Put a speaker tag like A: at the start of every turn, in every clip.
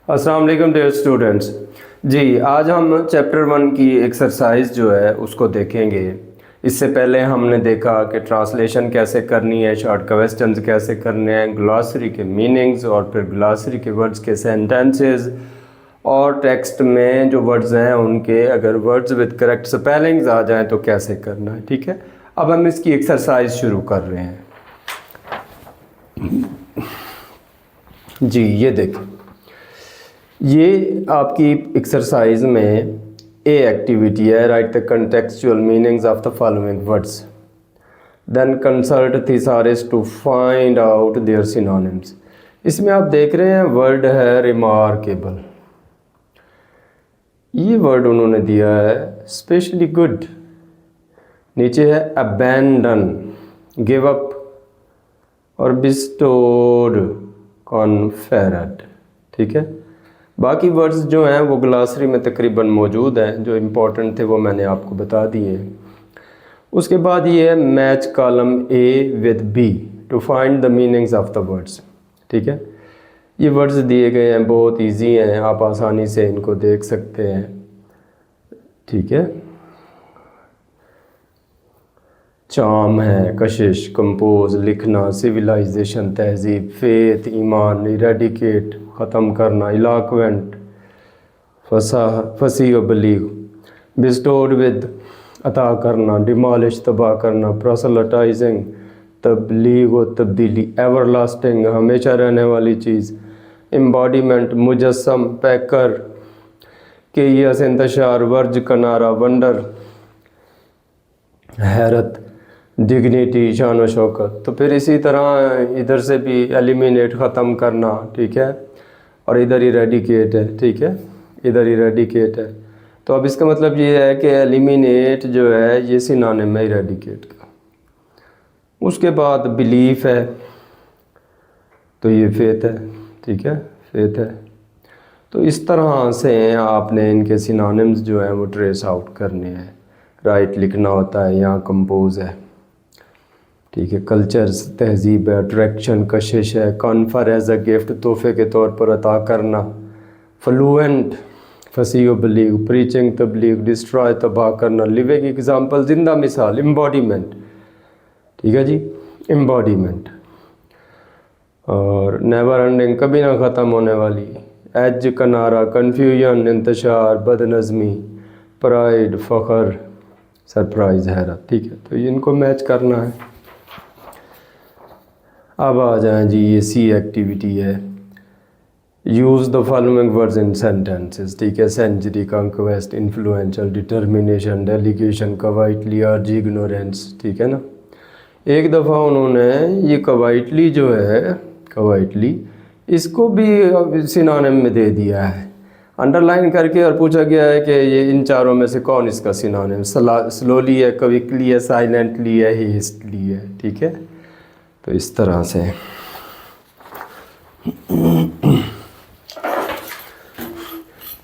A: अस्सलाम वालेकुम dear students. जी आज हम चैप्टर 1 की एक्सरसाइज जो है उसको देखेंगे। इससे पहले हमने देखा कि ट्रांसलेशन कैसे करनी है, शॉर्ट क्वेश्चंस कैसे करने हैं, ग्लॉसरी के मीनिंग्स और फिर ग्लॉसरी के वर्ड्स के सेंटेंसेस और टेक्स्ट में जो वर्ड्स हैं उनके अगर वर्ड्स विद करेक्ट स्पेलिंग्स आ जाएं तो कैसे करना है। ठीक है, अब हम इसकी एक्सरसाइज शुरू कर रहे हैं। जी ये देखें, ये आपकी एक्सरसाइज में ए एक्टिविटी है। Write the contextual meanings of the following words, then consult thesaurus to find out their synonyms. इसमें आप देख रहे हैं वर्ड है रिमार्केबल। ये वर्ड उन्होंने दिया है स्पेशली गुड। नीचे है अबैंडन, गिव अप और बिस्टोड, कॉन्फेरड। ठीक है, बाकी वर्ड्स जो हैं वो ग्लॉसरी में तकरीबन मौजूद हैं, जो इम्पोर्टेंट थे वो मैंने आपको बता दिए। उसके बाद ये है match column A with B to find the meanings of the words. ठीक है, ये वर्ड्स दिए गए हैं, बहुत इजी हैं, आप आसानी से इनको देख सकते हैं। ठीक है, चाम है, कशिश, कंपोज, लिखना, सिविलाइजेशन, तहजीब, फेथ, ईमान, इरेडिकेट, ख़त्म करना, इलाक्वेंट, फसीह बलीग, बिस्टोड विद, अता करना, डिमॉलिश, तबाह करना, प्रोसलटाइजिंग, तबलीग व तब्दीली, एवरलास्टिंग, हमेशा रहने वाली चीज़, एम्बॉडीमेंट, मुजस्सम, पैकर, केयस, इंतशार, वर्ज, कनारा, वंडर, हैरत, डिग्निटी, शान व शौकत। तो फिर इसी तरह इधर से भी एलिमिनेट, ख़त्म करना। ठीक है, और इधर इरेडिकेट है। ठीक है, इधर इरेडिकेट है। तो अब इसका मतलब ये है कि एलिमिनेट जो है ये सिनोनिम है इरेडिकेट का। उसके बाद बिलीफ है, तो ये फेथ है। ठीक है, फेथ है। तो इस तरह से आपने इनके सिनोनिम्स जो हैं वो ट्रेस आउट करने हैं। राइट लिखना होता है, यहाँ कंपोज है। ठीक है, कल्चर्स, तहजीब है, अट्रैक्शन, कशिश है, कॉन्फर एज अ गिफ्ट, तोहफे के तौर पर अता करना, फ्लुएंट, फसीह बलीग, प्रीचिंग, तबलीग, डिस्ट्रॉय, तबाह करना, लिविंग एग्जाम्पल, जिंदा मिसाल, एम्बॉडीमेंट। ठीक है जी, एम्बॉडीमेंट। और नेवर एंडिंग, कभी ना ख़त्म होने वाली, एज, कनारा, कन्फ्यूजन, इंतशार, बदनज़मी, प्राइड, फ़ख्र, सरप्राइज़, हैरत। ठीक है, तो इनको मैच करना है। अब आ जाएं जी, ये सी एक्टिविटी है। Use the following words in sentences. ठीक है, century, conquest, influential, determination, delegation, quietly, urge, ignorance. ठीक है ना, एक दफ़ा उन्होंने ये क्वाइटली जो है, क्वाइटली, इसको भी सिनोनिम में दे दिया है अंडरलाइन करके, और पूछा गया है कि ये इन चारों में से कौन इसका सिनोनिम। स्लोली है, क्विकली है, साइलेंटली है, हेस्टली है। ठीक है, तो इस तरह से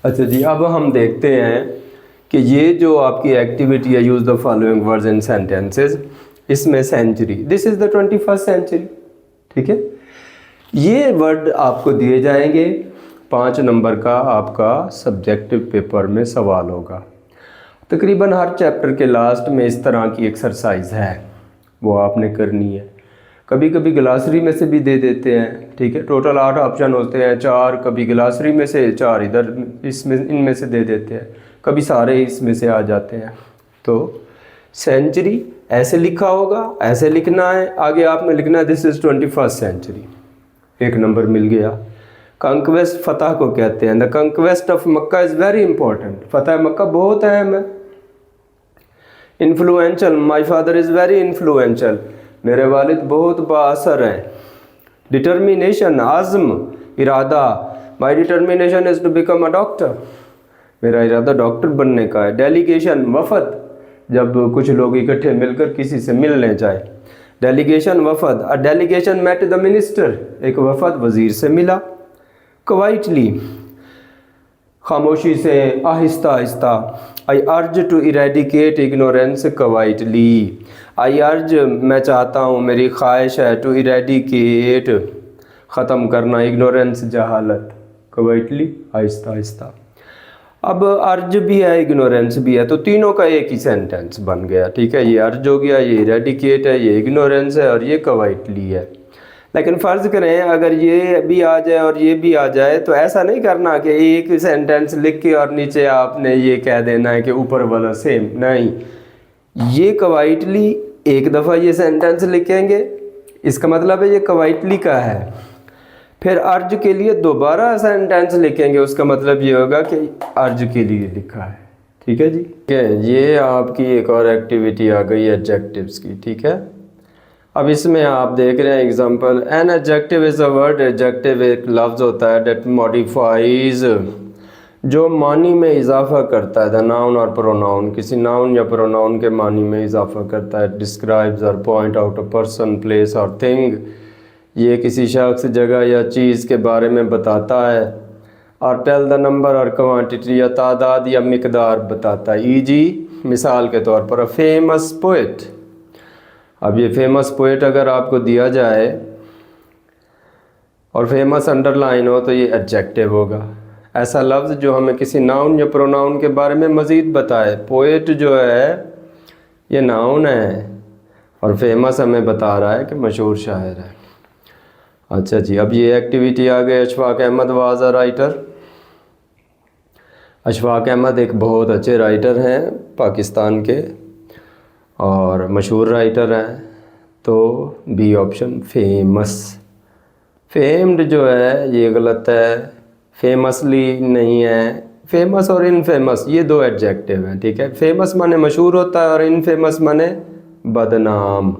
A: अच्छा जी, अब हम देखते हैं कि ये जो आपकी एक्टिविटी है, use the following words in sentences, इसमें century, this is the 21st century. ठीक है, ये वर्ड आपको दिए जाएंगे। 5 नंबर का आपका सब्जेक्टिव पेपर में सवाल होगा। तकरीबन हर चैप्टर के लास्ट में इस तरह की एक्सरसाइज है, वो आपने करनी है। कभी कभी ग्लासरी में से भी दे देते हैं। ठीक है, टोटल 8 ऑप्शन होते हैं, 4 कभी ग्लासरी में से, 4 इधर इसमें इनमें से दे देते हैं, कभी सारे इसमें से आ जाते हैं। तो सेंचुरी ऐसे लिखा होगा, ऐसे लिखना है, आगे आपने लिखना है this is 21st century, 1 number मिल गया। कंक्वेस्ट, फतह को कहते हैं। The conquest of Mecca is very important, फतह मक्का बहुत अहम है। Influential, my father is very influential, मेरे वालिद बहुत बाअसर हैं। डिटर्मिनेशन, आज़म, इरादा, my determination is to become a doctor, मेरा इरादा डॉक्टर बनने का है। डेलीगेशन, वफद, जब कुछ लोग इकट्ठे मिलकर किसी से मिलने जाए, डेलीगेशन, वफद। A delegation met the minister, एक वफद वज़ीर से मिला। क्वाइटली, खामोशी से, आहिस्ता आहिस्ता। I urge to eradicate ignorance quietly, I urge, मैं चाहता हूँ, मेरी ख्वाहिश है, टू इरेडिकेट, ख़त्म करना, इग्नोरेंस, जहालत। क्वाइटली, आहिस्ता आहिस्ता। अब अर्ज भी है, इग्नोरेंस भी है, तो तीनों का एक ही सेंटेंस बन गया, ठीक है। ये अर्ज हो गया, ये इरेडिकेट है, ये इग्नोरेंस है और ये क्वाइटली है। लेकिन फ़र्ज़ करें अगर ये भी आ जाए और ये भी आ जाए, तो ऐसा नहीं करना कि एक सेंटेंस लिख के और नीचे आपने ये कह देना है कि ऊपर वाला सेम, नहीं। ये क्वाइटली एक दफ़ा ये सेंटेंस लिखेंगे, इसका मतलब है ये क्वाइटली का है। फिर अर्ज के लिए दोबारा सेंटेंस लिखेंगे, उसका मतलब ये होगा कि अर्ज के लिए लिखा है, ठीक है जी। ठीक है, ये आपकी एक और एक्टिविटी आ गई एडजेक्टिव्स की, ठीक है। अब इसमें आप देख रहे हैं example, an adjective is a word. Adjective एक लफ्ज़ होता है दैट मॉडिफाइज, जो मानी में इजाफा करता है, द नाउन और प्रोनाउन, किसी नाउन या प्रोनाउन के मानी में इजाफा करता है। डिस्क्राइब्स और point out a person, place और थिंग, ये किसी शख्स, जगह या चीज़ के बारे में बताता है। और टेल द नंबर और क्वांटिटी, या तादाद या मिकदार बताता है। ईजी, मिसाल के तौर पर, अ फेमस पोएट। अब ये फेमस पोएट अगर आपको दिया जाए और फेमस अंडरलाइन हो तो ये एडजेक्टिव होगा। ऐसा लफ्ज़ जो हमें किसी नाउन या प्रोनाउन के बारे में मज़ीद बताए। पोएट जो है ये नाउन है और फेमस हमें बता रहा है कि मशहूर शायर है। अच्छा जी, अब ये एक्टिविटी आ गई। Ashfaq Ahmed was a writer. Ashfaq Ahmed एक बहुत अच्छे राइटर हैं पाकिस्तान के और मशहूर राइटर हैं। तो बी ऑप्शन, फेमस। फेम्ड जो है ये गलत है, फेमसली नहीं है। फेमस और इनफेमस ये दो एडजेक्टिव हैं, ठीक है। फेमस माने मशहूर होता है और इनफेमस माने बदनाम।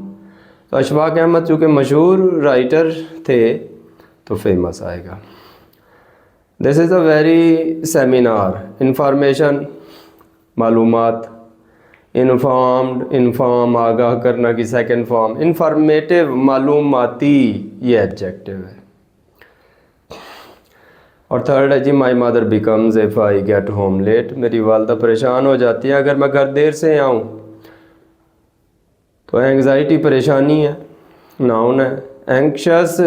A: तो अशफाक अहमद चूँकि मशहूर राइटर थे तो फेमस आएगा। This is a very seminar, information, मालूमात। इन्फॉर्म्ड, इन्फॉर्म, आगाह करना की सेकंड फॉर्म। इंफॉर्मेटिव, मालूमाती, ये एडजेक्टिव है। और थर्ड है जी, my mother becomes if I get home late. मेरी वालदा परेशान हो जाती है अगर मैं घर देर से आऊँ। तो एंग्जाइटी परेशानी है, नाउन है। एंक्शस,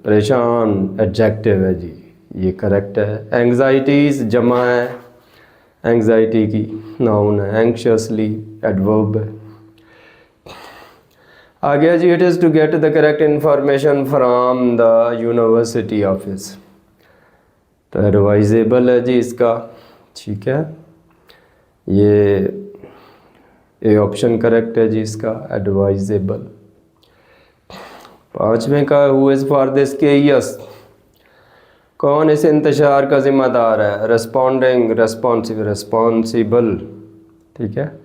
A: परेशान, एडजेक्टिव है जी, ये करेक्ट है। एंग्जाइटीज़ जमा है, एंग्जाइटी की, नाउन है। एंक्शसली, एडवर्ब है। आ गया जी, it is to get the correct information from the university office. तो एडवाइजेबल है जी इसका, ठीक है। ये ऑप्शन करेक्ट है जी इसका, एडवाइजेबल। पाँचवें का, who is for this chaos, कौन इस इंतशार का ज़िम्मेदार है। रेस्पॉन्डिंग, रेस्पॉन्सिव, रेस्पॉन्सिबल, ठीक है।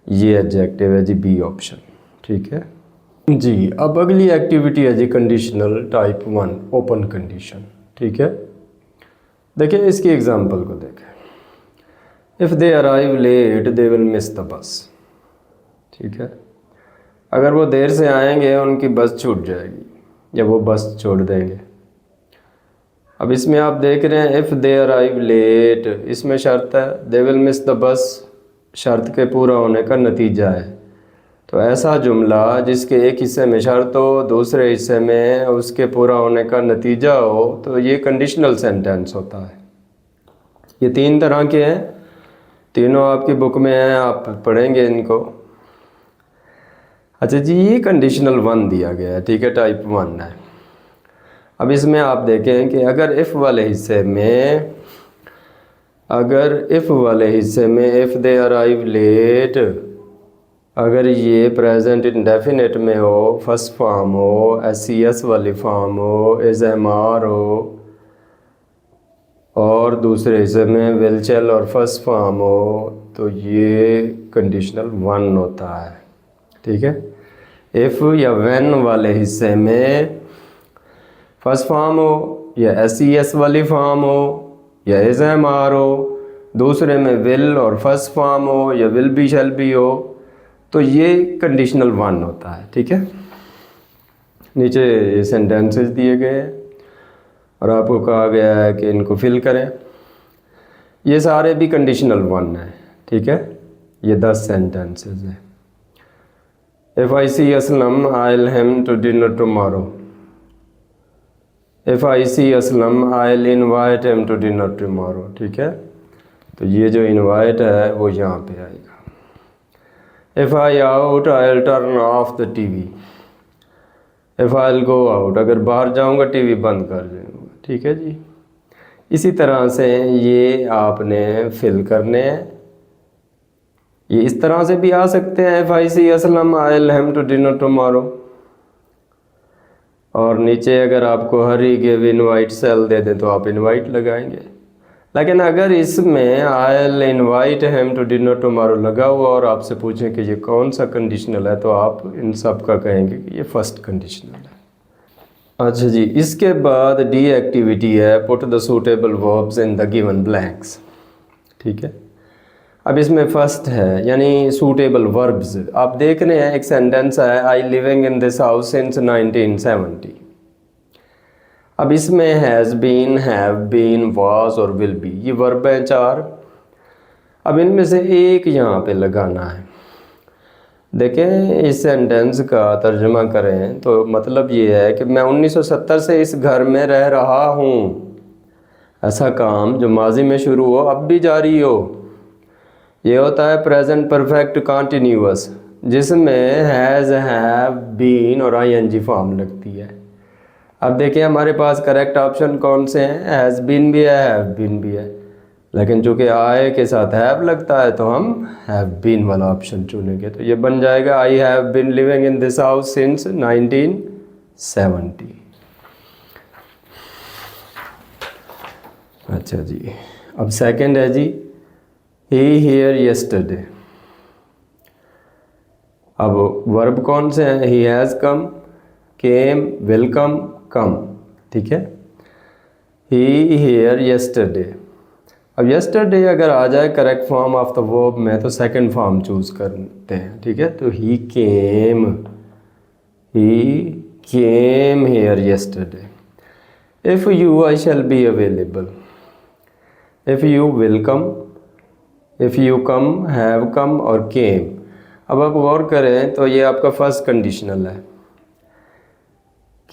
A: ये एडजेक्टिव है जी, बी ऑप्शन, ठीक है जी। अब अगली एक्टिविटी है जी, कंडीशनल टाइप 1, ओपन कंडीशन, ठीक है। देखिए इसकी एग्जांपल को देखें। If they arrive late they will miss the bus, ठीक है। अगर वो देर से आएंगे उनकी बस छूट जाएगी या वो बस छोड़ देंगे। अब इसमें आप देख रहे हैं इफ़ दे अराइव लेट, इसमें शर्त है, दे विल मिस द बस शर्त के पूरा होने का नतीजा है। तो ऐसा जुमला जिसके एक हिस्से में शर्त हो, दूसरे हिस्से में उसके पूरा होने का नतीजा हो, तो ये कंडीशनल सेंटेंस होता है। ये तीन तरह के हैं, तीनों आपकी बुक में हैं, आप पढ़ेंगे इनको। अच्छा जी, ये कंडीशनल 1 दिया गया है, ठीक है, टाइप 1 है। अब इसमें आप देखें कि अगर इफ़ वाले हिस्से में इफ़ दे अराइव लेट, अगर ये प्रेजेंट इंडेफिनेट में हो, फर्स्ट फॉर्म हो, एस वाली फॉर्म हो, इज़ एम-आर हो, और दूसरे हिस्से में विल चल और फर्स्ट फॉर्म हो, तो ये कंडीशनल 1 होता है, ठीक है। इफ़ या व्हेन वाले हिस्से में फर्स्ट फॉर्म हो या एस वाली फॉर्म हो या इज़ एम-आर हो, दूसरे में विल और फर्स्ट फॉर्म हो या विल बी शैल बी हो, तो ये कंडीशनल 1 होता है, ठीक है। नीचे ये सेंटेंसेस दिए गए हैं और आपको कहा गया है कि इनको फिल करें। ये सारे भी कंडीशनल 1 है, ठीक है। ये 10 सेंटेंसेस हैं। If I see Aslam I will him to dinner tomorrow, if I see Aslam I will invite him to dinner tomorrow, ठीक है। तो ये जो इनवाइट है वो यहाँ पे आएगा। If I out I will turn off the TV. If I will go out, अगर बाहर जाऊँगा टीवी बंद कर दूँगा, ठीक है जी। इसी तरह से ये आपने फिल करने हैं। ये इस तरह से भी आ सकते हैं, if I see Aslam I will have to dinner tomorrow. और नीचे अगर आपको हरी गिव इनवाइट सेल दे दें तो आप इनवाइट लगाएंगे। लेकिन अगर इसमें I will invite him to dinner tomorrow लगा हुआ और आपसे पूछें कि ये कौन सा कंडीशनल है, तो आप इन सब का कहेंगे कि ये फर्स्ट कंडीशनल है। अच्छा जी, इसके बाद डी एक्टिविटी है put the suitable verbs in the given blanks, ठीक है। अब इसमें फर्स्ट है यानी सूटेबल वर्ब्स। आप देख रहे हैं एक सेंटेंस है, I living in this house since 1970। अब इसमें has been, have been, was और विल बी, ये वर्ब हैं 4। अब इनमें से एक यहाँ पे लगाना है। देखें इस सेंटेंस का तर्जुमा करें तो मतलब ये है कि मैं 1970 से इस घर में रह रहा हूँ। ऐसा काम जो माजी में शुरू हो अब भी जारी हो, ये होता है प्रेजेंट परफेक्ट कंटिन्यूअस, जिसमें हैज़, हैव, बीन और आईएनजी फॉर्म लगती है। अब देखिए हमारे पास करेक्ट ऑप्शन कौन से हैं, हैज़ बीन भी है, हैव बीन भी है, लेकिन चूँकि आई के साथ हैव लगता है तो हम हैव बीन वाला ऑप्शन चुनेंगे। तो ये बन जाएगा I have been living in this house since 1970। अच्छा जी, अब सेकंड है जी ही हियर यस्टरडे। अब वर्ब कौन से हैं, he has come, came, will come, कम, ठीक है। ही हियर यस्टरडे। अब यस्टरडे अगर आ जाए correct form of the verb में तो सेकंड फॉर्म चूज करते हैं, ठीक है। तो he came here yesterday. If you I shall be available. If you will come, if you come, have come और केम। अब आप गौर करें तो ये आपका फर्स्ट कंडीशनल है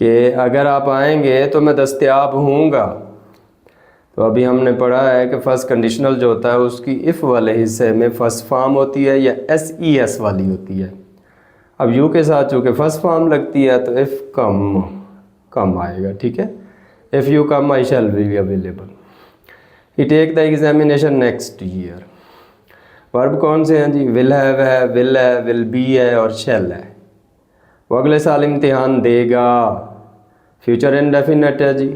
A: कि अगर आप आएंगे तो मैं दस्तयाब हूँगा। तो अभी हमने पढ़ा है कि फर्स्ट कंडीशनल जो होता है उसकी इफ़ वाले हिस्से में फर्स्ट फॉर्म होती है या एस वाली होती है। अब यू के साथ चूँकि फर्स्ट फॉर्म लगती है तो इफ़ कम आएगा, ठीक है। If you come I shall be available. He take the examination next year. Verb कौन से हैं जी, विल हैव है, विल बी है और शैल है। वो अगले साल इम्तिहान देगा, फ्यूचर इंडेफिनिट है जी।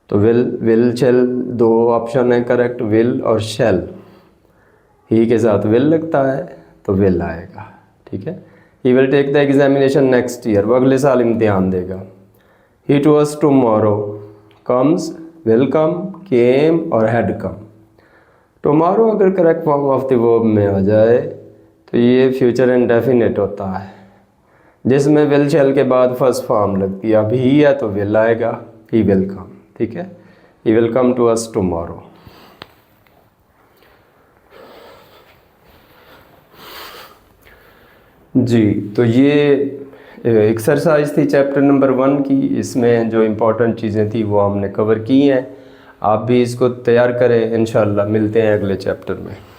A: तो विल शैल दो ऑप्शन है करेक्ट, विल और शैल। ही के साथ विल लगता है तो विल आएगा, ठीक है। He will take the examination next year, वो अगले साल इम्तिहान देगा। He to us tomorrow, comes, will come, came और हैड कम। टुमारो अगर correct form of the verb में आ जाए तो ये फ्यूचर इंडेफिनिट होता है, जिसमें विल शैल के बाद फर्स्ट फॉर्म लगती है। अब ही है तो विल आएगा, ही विल कम, ठीक है। He will come to us tomorrow. जी, तो ये एक्सरसाइज थी चैप्टर नंबर 1 की। इसमें जो इम्पोर्टेंट चीज़ें थी वो हमने कवर की हैं। आप भी इसको तैयार करें, इंशाल्लाह मिलते हैं अगले चैप्टर में।